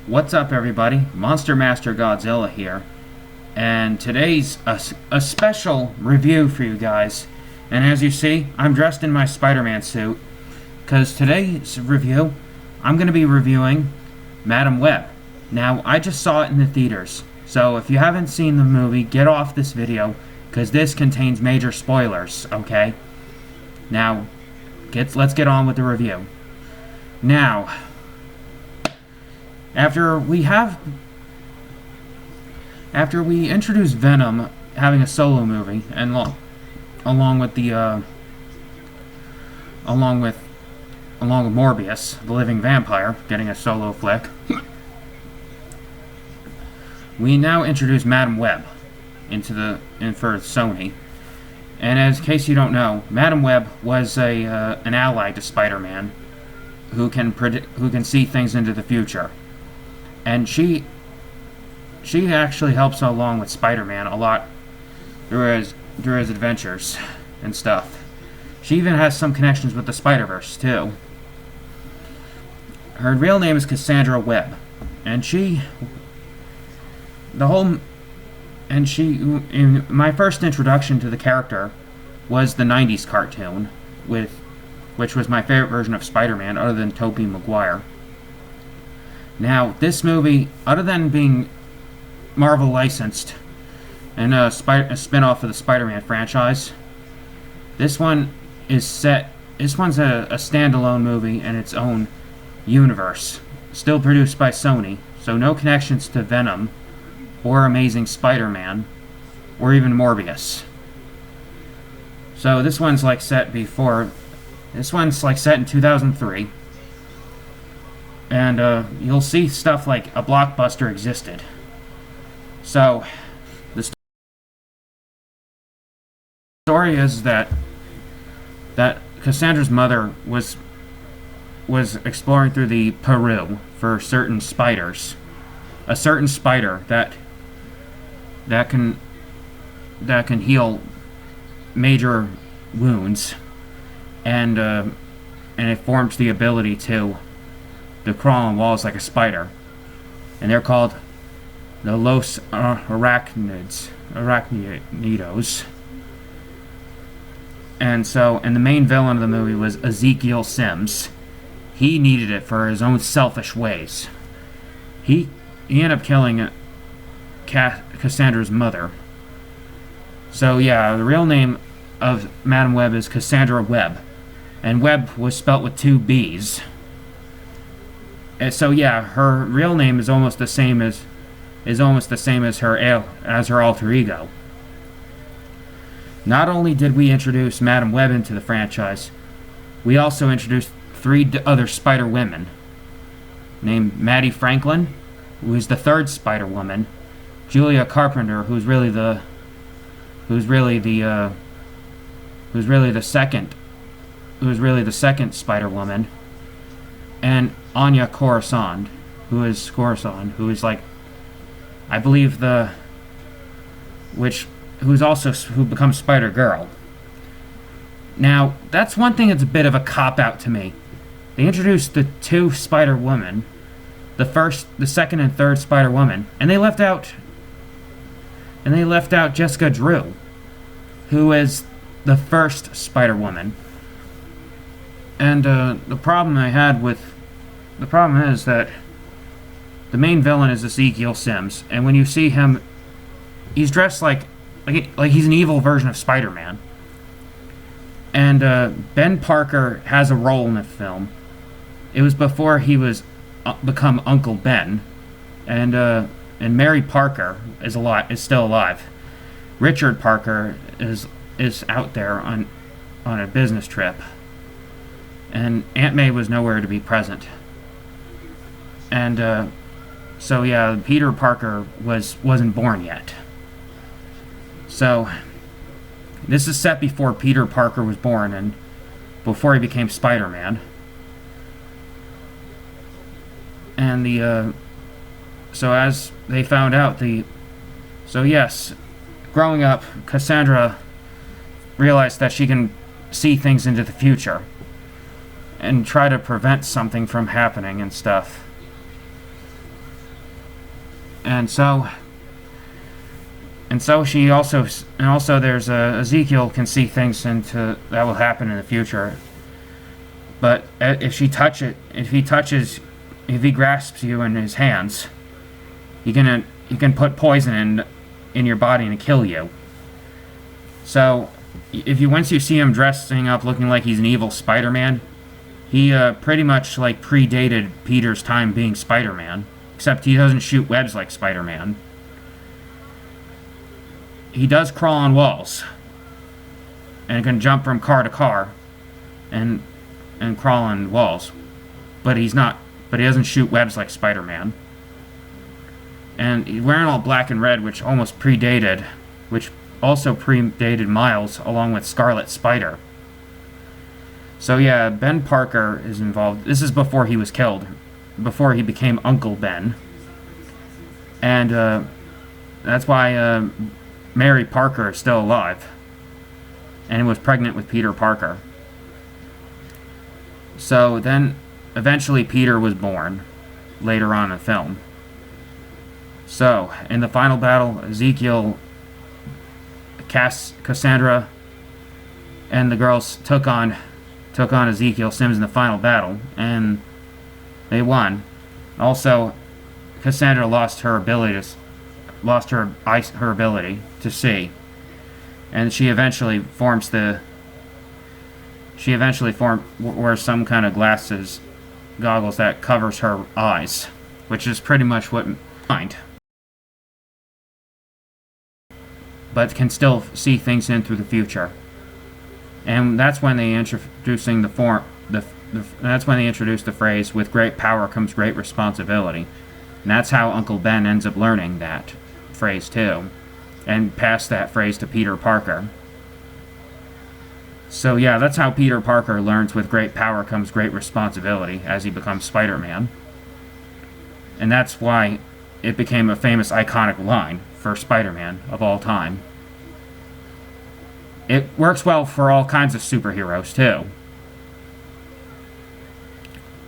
What's up, everybody? Monster Master Godzilla here, and today's a special review for you guys. And as you see, I'm dressed in my Spider-Man suit, because today's review, I'm going to be reviewing Madam Web. Now, I just saw it in the theaters, so if you haven't seen the movie, get off this video, because this contains major spoilers, okay? Now, let's get on with the review. Now, After we introduce Venom having a solo movie, and along with Morbius, the living vampire, getting a solo flick, we now introduce Madam Web for Sony. And in case you don't know, Madam Web was an ally to Spider-Man, who can see things into the future. And she actually helps along with Spider-Man a lot through his adventures and stuff. She even has some connections with the Spider-Verse too. Her real name is Cassandra Webb, and in my first introduction to the character was the '90s cartoon, which was my favorite version of Spider-Man, other than Tobey Maguire. Now, this movie, other than being Marvel licensed and a spin-off of the Spider-Man franchise, this one's a standalone movie in its own universe, still produced by Sony, so no connections to Venom or Amazing Spider-Man or even Morbius. So this one's set in 2003. And you'll see stuff like a blockbuster existed. So the story is that Cassandra's mother was exploring through the Peru for certain spiders, a certain spider that can heal major wounds, and it forms the ability to crawl on walls like a spider, and they're called the Los Arachnidos. And the main villain of the movie was Ezekiel Sims. He needed it for his own selfish ways. He ended up killing Cassandra's mother. So yeah, the real name of Madam Web is Cassandra Webb, and Webb was spelt with 2 B's. And so yeah, her real name is almost the same as her alter ego. Not only did we introduce Madam Web into the franchise, we also introduced 3 other Spider Women, named Maddie Franklin, who is the 3rd Spider Woman, Julia Carpenter, who's really the second Spider Woman, and Anya Corazon, who becomes Spider Girl. Now, that's one thing that's a bit of a cop-out to me. They introduced the 2 Spider Women, the second and 3rd Spider Woman, and they left out Jessica Drew, who is the 1st Spider Woman. And the problem is that the main villain is Ezekiel Sims, and when you see him, he's dressed like he's an evil version of Spider-Man. And Ben Parker has a role in the film. It was before he was become Uncle Ben, and Mary Parker is still alive. Richard Parker is out there on a business trip, and Aunt May was nowhere to be present. And so yeah, Peter Parker wasn't born yet. So this is set before Peter Parker was born and before he became Spider-Man. And so as they found out, growing up, Cassandra realized that she can see things into the future and try to prevent something from happening and stuff. And so she also, and also there's Ezekiel can see things into that will happen in the future. But if he grasps you in his hands, he can put poison in your body and kill you. So once you see him dressing up looking like he's an evil Spider-Man, he pretty much like predated Peter's time being Spider-Man, except he doesn't shoot webs like Spider-Man. He does crawl on walls and can jump from car to car and crawl on walls, but he doesn't shoot webs like Spider-Man. And he's wearing all black and red, which also predated Miles, along with Scarlet Spider. So yeah, Ben Parker is involved. This is before he was killed, before he became Uncle Ben. And that's why Mary Parker is still alive and was pregnant with Peter Parker. So then, eventually Peter was born, later on in the film. So, in the final battle, Ezekiel, Cassandra, and the girls took on Ezekiel Sims in the final battle, and they won. Also, Cassandra lost her ability to see, and she eventually wears some kind of goggles that covers her eyes, which is pretty much what mind, but can still see things in through the future. And that's when they introduced the phrase, "With great power comes great responsibility." And that's how Uncle Ben ends up learning that phrase too, and passed that phrase to Peter Parker. So yeah, that's how Peter Parker learns with great power comes great responsibility as he becomes Spider-Man. And that's why it became a famous iconic line for Spider-Man of all time. It works well for all kinds of superheroes too.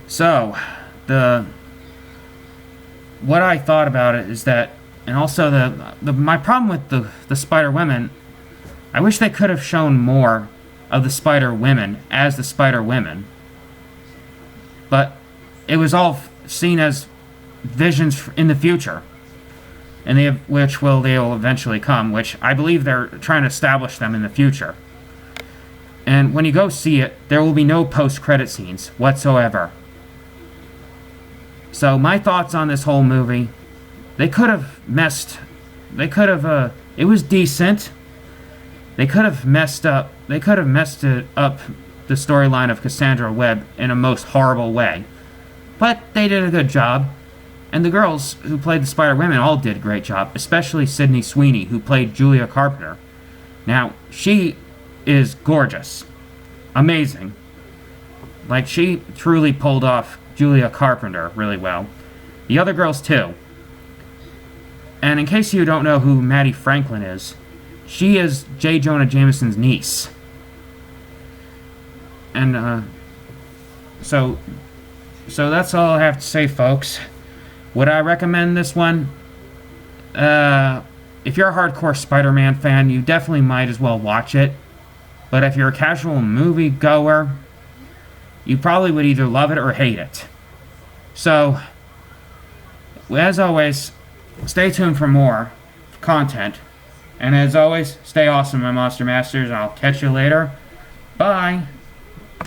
So, what I thought about it is that, and also my problem with the Spider-Women, I wish they could have shown more of the Spider-Women as the Spider-Women. But it was all seen as visions in the future, and they'll eventually come, which I believe they're trying to establish them in the future. And when you go see it, there will be no post-credit scenes whatsoever. So my thoughts on this whole movie, it was decent. They could have messed it up, the storyline of Cassandra Webb in a most horrible way. But they did a good job. And the girls who played the Spider-Women all did a great job, especially Sydney Sweeney, who played Julia Carpenter. Now, she is gorgeous. Amazing. Like, she truly pulled off Julia Carpenter really well. The other girls, too. And in case you don't know who Maddie Franklin is, she is J. Jonah Jameson's niece. And, so that's all I have to say, folks. Would I recommend this one? If you're a hardcore Spider-Man fan, you definitely might as well watch it. But if you're a casual movie goer, you probably would either love it or hate it. So, as always, stay tuned for more content. And as always, stay awesome, my Monster Masters, and I'll catch you later. Bye!